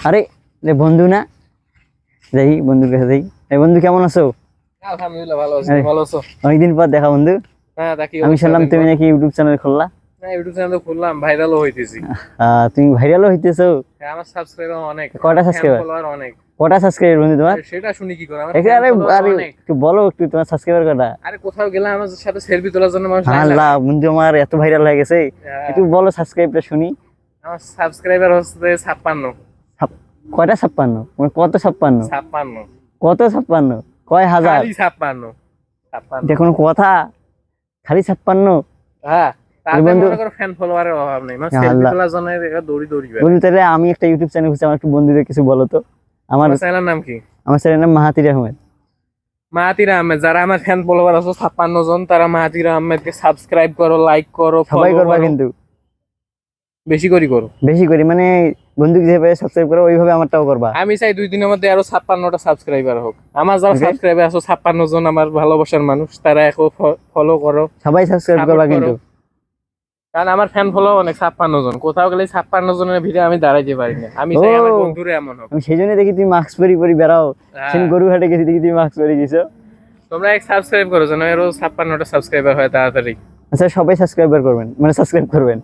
আরে রে বন্ধু না, যাই বন্ধুর কাছে যাই। এই বন্ধু কেমন আছো? আলহামদুলিল্লাহ ভালো আছি। আরে, ভালো আছো? অনেকদিন পর দেখা বন্ধু। হ্যাঁ দেখি আমি শুনলাম তুমি নাকি ইউটিউব চ্যানেল খুললা। না ইউটিউব চ্যানেল খুললাম, ভাইরালও হইতেছি। তুমি ভাইরালও হইতেছো। হ্যাঁ আমার সাবস্ক্রাইবার অনেক, কয়টা ফ্যান সাবস্ক্রাইবার? ফলোয়ার অনেক। কটা সাবস্ক্রাইবার বন্ধু তোমার? সেটা শুনি কি করে, আমার আরে ফ্যান আরে ফলোয়ার আরে, অনেক। একটু বলো, একটু তোমার সাবস্ক্রাইবার কটা? আরে কোথাও গেলে আমার সাথে সেলফি তোলার জন্য মানুষ লাইন আল্লাহ লাগায়। বন্ধু, আমার এত ভাইরাল হয়ে গেছে। হ্যাঁ, একটু বলো সাবস্ক্রাইবটা শুনি। আমার সাবস্ক্রাইবার হচ্ছে 56। কয়টা 56? মানে কত 56? 56 কত 56? কয় হাজার? খালি 56 56। এটা কোনো কথা? খালি 56? হ্যাঁ তাতে বন্ধু, মনে করো ফ্যান ফলোয়ারের অভাব নেই, মানে সেলফি আল্লাহ তোলার জন্য দৌড়ি দৌড়ি বেড়ায়। বন্ধু, তাহলে আমি একটা ইউটিউব চ্যানেল খুঁজছি, আমার একটু বন্ধুদের কিছু বলো তো। আমার আমার চ্যানেলের নাম কি? আমার চ্যানেলের নাম মাহাতির আহমেদ। মাহাতির আহমেদ। যারা আমার ফ্যান ফলোয়ার আছে 56 জন, তারা মাহাতির আহমেদকে সাবস্ক্রাইব করো, লাইক করো, সবাই ফলো করবা করো, কিন্তু, বেশি করে করো। বেশি করি মানে বন্ধুকে যেভাবে সাবস্ক্রাইব করো ওইভাবে আমারটাও করবা। আমি চাই 2 দিনের মধ্যে আরো 56টা সাবস্ক্রাইবার হোক। আমার যারা Okay? সাবস্ক্রাইবার আছে 56 জন আমার ভালোবাসার মানুষ, তারা এখন ফলো করো, সবাই সাবস্ক্রাইব support করবা করো। কিন্তু। কারণ আমার ফ্যান ফলো অনেক 56 জন, কোথাও গেলে 56 জনের ভিড়ে আমি দাঁড়াইতে পারি না। আমি চাই আমার ও, বন্ধুরা এমন হোক। আমি সেই জন্য দেখি তুমি মাস্ক পরি পরি বেড়াও। হ্যাঁ, সেদিন গরুহাটে গেছি, দেখি তুমি মাস্ক পরে গেছো। তোমরা এক সাবস্ক্রাইব করো যেন আরো 56টা সাবস্ক্রাইবার হয় তাড়াতাড়ি। আচ্ছা, সবাই সাবস্ক্রাইবার করবেন, মানে সাবস্ক্রাইব করবেন।